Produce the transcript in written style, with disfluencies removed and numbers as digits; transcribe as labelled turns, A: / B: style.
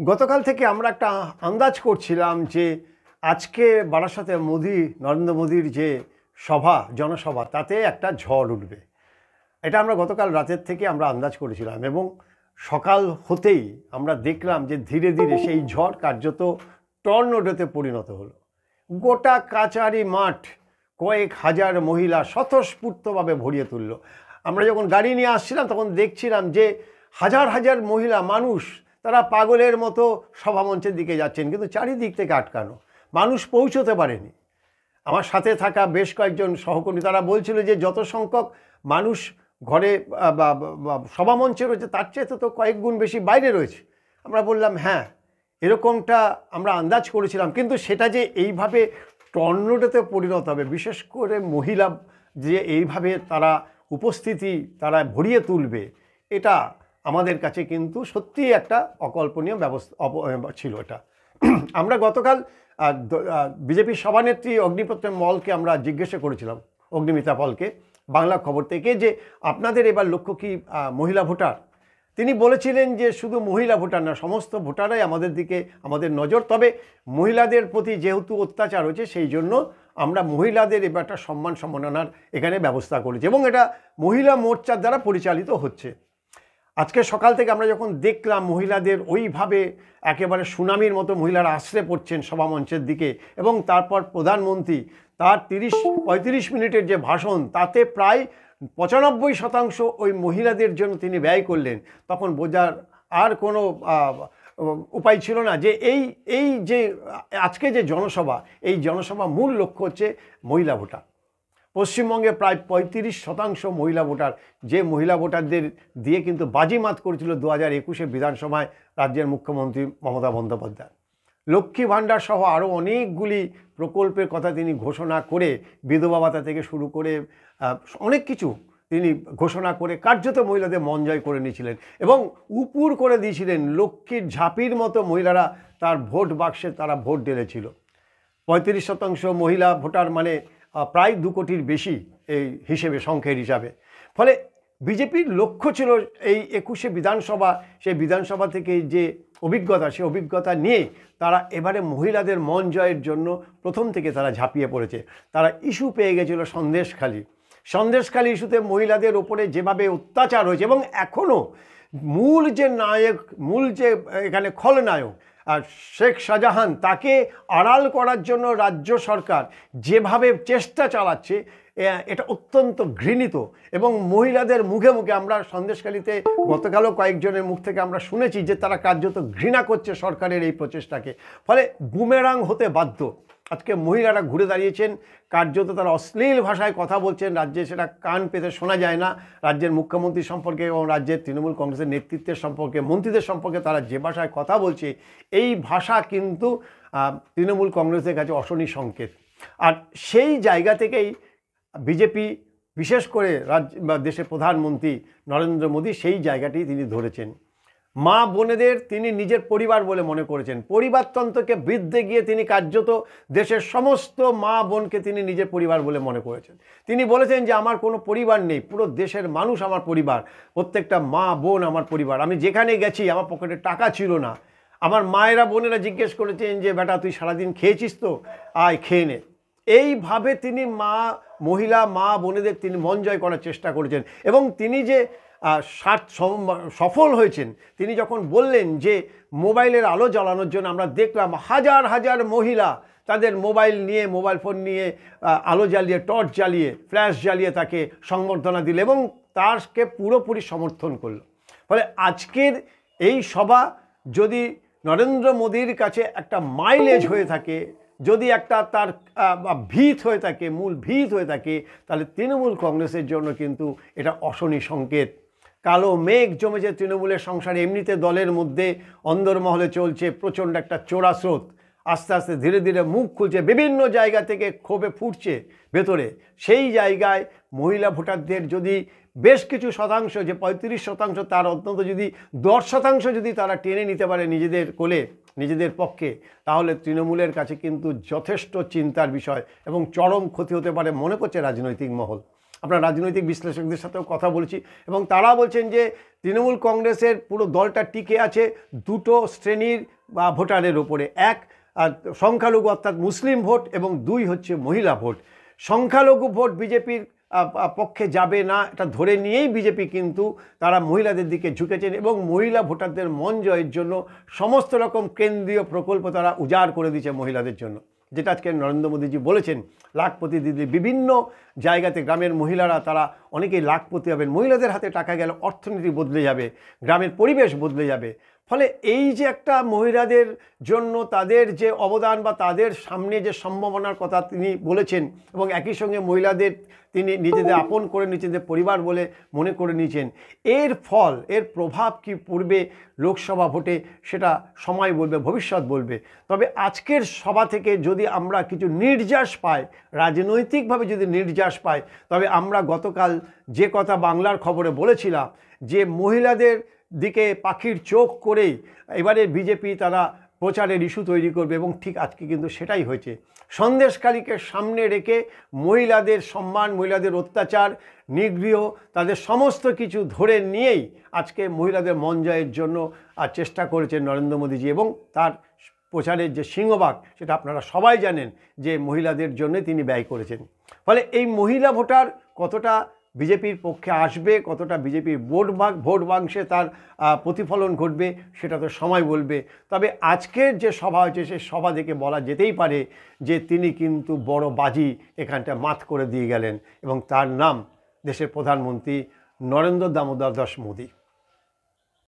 A: গতকাল থেকে আমরা একটা আন্দাজ করছিলাম যে আজকে বারাসাতে নরেন্দ্র মোদির যে জনসভা তাতে একটা ঝড় উঠবে। এটা আমরা গতকাল রাতের থেকে আমরা আন্দাজ করেছিলাম এবং সকাল হতেই আমরা দেখলাম যে ধীরে ধীরে সেই ঝড় কার্যত টর্নেডোতে পরিণত হলো। গোটা কাচারি মাঠ কয়েক হাজার মহিলা স্বতঃস্ফূর্তভাবে ভরিয়ে তুলল। আমরা যখন গাড়ি নিয়ে আসছিলাম তখন দেখছিলাম যে হাজার হাজার মহিলা মানুষ তারা পাগলের মতো সভামঞ্চের দিকে যাচ্ছেন, কিন্তু চারিদিক থেকে আটকানো, মানুষ পৌঁছতে পারেনি। আমার সাথে থাকা বেশ কয়েকজন সহকর্মী তারা বলছিল যে যত সংখ্যক মানুষ ঘরে সভামঞ্চে রয়েছে তার চেয়ে তো কয়েক গুণ বেশি বাইরে রয়েছে। আমরা বললাম হ্যাঁ, এরকমটা আমরা আন্দাজ করেছিলাম, কিন্তু সেটা যে এইভাবে টর্নেডোতে পরিণত হবে, বিশেষ করে মহিলা যে এইভাবে তারা উপস্থিতি তারা ভরিয়ে তুলবে, এটা আমাদের কাছে কিন্তু সত্যিই একটা অকল্পনীয় ব্যবস্থা ছিল এটা। আমরা গতকাল বিজেপির সভানেত্রী অগ্নিমিত্রা পলকে আমরা জিজ্ঞাসা করেছিলাম, অগ্নিমিত্রা পলকে, বাংলা খবর থেকে, যে আপনাদের এবার লক্ষ্য কি মহিলা ভোটার? তিনি বলেছিলেন যে শুধু মহিলা ভোটার না, সমস্ত ভোটারাই আমাদের দিকে আমাদের নজর, তবে মহিলাদের প্রতি যেহেতু অত্যাচার হয়েছে সেই জন্য আমরা মহিলাদের এবার একটা সম্মাননার এখানে ব্যবস্থা করেছি এবং এটা মহিলা মোর্চার দ্বারা পরিচালিত হচ্ছে। আজকে সকাল থেকে আমরা যখন দেখলাম মহিলাদের ওইভাবে একেবারে সুনামির মতো মহিলারা আশ্রে পড়ছেন সভামঞ্চের দিকে, এবং তারপর প্রধানমন্ত্রী তার ৩০-৩৫ মিনিটের যে ভাষণ তাতে প্রায় ৯৫% ওই মহিলাদের জন্য তিনি ব্যয় করলেন, তখন বোঝার আর কোনো উপায় ছিল না যে এই যে আজকে যে জনসভা, এই জনসভা মূল লক্ষ্য হচ্ছে মহিলা ভোটার। পশ্চিমবঙ্গে প্রায় ৩৫% মহিলা ভোটার, যে মহিলা ভোটারদের দিয়ে কিন্তু বাজিমাত করেছিল ২০২১ বিধানসভায় রাজ্যের মুখ্যমন্ত্রী মমতা বন্দ্যোপাধ্যায়। লক্ষ্মী ভাণ্ডার সহ আরও অনেকগুলি প্রকল্পের কথা তিনি ঘোষণা করে, বিধবা ভাতা থেকে শুরু করে অনেক কিছু তিনি ঘোষণা করে কার্যত মহিলাদের মন জয় করে নিয়েছিলেন এবং উপুর করে দিয়েছিলেন। লক্ষ্মীর ঝাঁপির মতো মহিলারা তার ভোট বাক্সে তারা ভোট ঢেলেছিল। ৩৫% মহিলা ভোটার মানে প্রায় ২ কোটির বেশি এই হিসেবে, সংখ্যার হিসাবে। ফলে বিজেপির লক্ষ্য ছিল এই ২১ বিধানসভা, সেই বিধানসভা থেকে যে অভিজ্ঞতা, সেই অভিজ্ঞতা নিয়ে তারা এবারে মহিলাদের মন জয়ের জন্য প্রথম থেকে তারা ঝাঁপিয়ে পড়েছে। তারা ইস্যু পেয়ে গেছিল সন্দেশখালী ইস্যুতে মহিলাদের ওপরে যেভাবে অত্যাচার হয়েছে, এবং এখনও মূল যে এখানে খলনায়ক আর শেখ শাহজাহান, তাকে আড়াল করার জন্য রাজ্য সরকার যেভাবে চেষ্টা চালাচ্ছে, এটা অত্যন্ত ঘৃণিত। এবং মহিলাদের মুখে মুখে আমরা সন্দেশখালীতে গতকালও কয়েকজনের মুখ থেকে আমরা শুনেছি যে তারা কার্যত ঘৃণা করছে সরকারের এই প্রচেষ্টাকে। ফলে বুমেরাং হতে বাধ্য। আজকে মহিলারা ঘুরে দাঁড়িয়েছেন, কার্যত তারা অশ্লীল ভাষায় কথা বলছেন, রাজ্যে সেটা কান পেতে শোনা যায় না। রাজ্যের মুখ্যমন্ত্রী সম্পর্কে এবং রাজ্যের তৃণমূল কংগ্রেসের নেতৃত্বের সম্পর্কে, মন্ত্রীদের সম্পর্কে তারা যে ভাষায় কথা বলছে, এই ভাষা কিন্তু তৃণমূল কংগ্রেসের কাছে অশনি সংকেত। আর সেই জায়গা থেকেই বিজেপি, বিশেষ করে দেশের প্রধানমন্ত্রী নরেন্দ্র মোদী, সেই জায়গাটি তিনি ধরেছেন। মা বোনেদের তিনি নিজের পরিবার বলে মনে করেছেন। পরিবারতন্ত্রকে বৃদ্ধে গিয়ে তিনি কার্যত দেশের সমস্ত মা বোনকে তিনি নিজের পরিবার বলে মনে করেছেন। তিনি বলেছেন যে আমার কোনো পরিবার নেই, পুরো দেশের মানুষ আমার পরিবার, প্রত্যেকটা মা বোন আমার পরিবার। আমি যেখানে গেছি আমার পকেটে টাকা ছিল না, আমার মায়েরা বোনেরা জিজ্ঞেস করেছেন যে বেটা তুই সারাদিন খেয়েছিস তো, আয় খেয়ে নে। এইভাবে তিনি মহিলা মা বোনেদের তিনি মন জয় করার চেষ্টা করেছেন এবং তিনি যে সফল হয়েছেন। তিনি যখন বললেন যে মোবাইলের আলো জ্বালানোর জন্য, আমরা দেখলাম হাজার হাজার মহিলা তাদের মোবাইল ফোন নিয়ে আলো জ্বালিয়ে, টর্চ জ্বালিয়ে, ফ্ল্যাশ জ্বালিয়ে তাকে সংবর্ধনা দিল এবং তাকে পুরোপুরি সমর্থন করল। ফলে আজকের এই সভা যদি নরেন্দ্র মোদীর কাছে একটা মাইলেজ হয়ে থাকে, যদি একটা তার ভিত হয়ে থাকে, মূল ভিত হয়ে থাকে, তাহলে তৃণমূল কংগ্রেসের জন্য কিন্তু এটা অশনি সংকেত। কালো মেঘ জমেছে তৃণমূলের সংসারে। এমনিতে দলের মধ্যে অন্দরমহলে চলছে প্রচণ্ড একটা চোরা স্রোত, আস্তে আস্তে ধীরে ধীরে মুখ খুলছে, বিভিন্ন জায়গা থেকে ক্ষোভে ফুটছে ভেতরে। সেই জায়গায় মহিলা ভোটারদের যদি বেশ কিছু শতাংশ, যে ৩৫%, তার অন্তত যদি 10% যদি তারা টেনে নিতে পারে নিজেদের কোলে, নিজেদের পক্ষে, তাহলে তৃণমূলের কাছে কিন্তু যথেষ্ট চিন্তার বিষয় এবং চরম ক্ষতি হতে পারে মনে করছে রাজনৈতিক মহল। আমরা রাজনৈতিক বিশ্লেষকদের সাথেও কথা বলেছি এবং তারা বলছেন যে তৃণমূল কংগ্রেসের পুরো দলটা টিকে আছে দুটো শ্রেণীর বা ভোটারের ওপরে, এক সংখ্যালঘু অর্থাৎ মুসলিম ভোট এবং দুই হচ্ছে মহিলা ভোট। সংখ্যালঘু ভোট বিজেপির পক্ষে যাবে না এটা ধরে নিয়েই বিজেপি কিন্তু তারা মহিলাদের দিকে ঝুঁকেছেন এবং মহিলা ভোটারদের মন জয়ের জন্য সমস্ত রকম কেন্দ্রীয় প্রকল্প তারা উজাড় করে দিয়েছে মহিলাদের জন্য, যেটা আজকে নরেন্দ্র মোদীজি বলেছেন। লাখপতি দিদি বিভিন্ন জায়গাতে গ্রামের মহিলারা তারা অনেকেই লাখপতি হবেন, মহিলাদের হাতে টাকা গেলে অর্থনীতি বদলে যাবে, গ্রামের পরিবেশ বদলে যাবে। ফলে এই যে একটা মহিলাদের জন্য তাদের যে অবদান বা তাদের সামনে যে সম্ভাবনার কথা তিনি বলেছেন এবং একই সঙ্গে মহিলাদের তিনি নিজেদের আপন করে নিজেদের পরিবার বলে মনে করে নিয়েছেন, এর ফল এর প্রভাব কি পড়বে লোকসভা ভোটে সেটা সময় বলবে, ভবিষ্যৎ বলবে। তবে আজকের সভা থেকে যদি আমরা কিছু নির্যাস পাই, রাজনৈতিকভাবে যদি নির্যাস পাই, তবে আমরা গতকাল যে কথা বাংলার খবরে বলেছিলাম যে মহিলাদের দিকে পাখির চোখ করেই এবারে বিজেপি তারা প্রচারের ইস্যু তৈরি করবে এবং ঠিক আজকে কিন্তু সেটাই হয়েছে। সন্দেশখালীকে সামনে রেখে মহিলাদের সম্মান, মহিলাদের অত্যাচার, নিগৃহ, তাদের সমস্ত কিছু ধরে নিয়েই আজকে মহিলাদের মন জয়ের জন্য চেষ্টা করেছেন নরেন্দ্র মোদীজি এবং তার প্রচারের যে সিংহভাগ সেটা আপনারা সবাই জানেন যে মহিলাদের জন্য তিনি ব্যয় করেছেন। ফলে এই মহিলা ভোটার কতটা বিজেপির পক্ষে আসবে, কতটা বিজেপির ভোট বাক্সে তার প্রতিফলন ঘটবে সেটা তো সময় বলবে। তবে আজকের যে সভা হয়েছে সেই সভা দেখে বলা যেতেই পারে যে তিনি কিন্তু বড় বাজি এখানটা মাত করে দিয়ে গেলেন এবং তার নাম দেশের প্রধানমন্ত্রী নরেন্দ্র দামোদর দাস মোদী।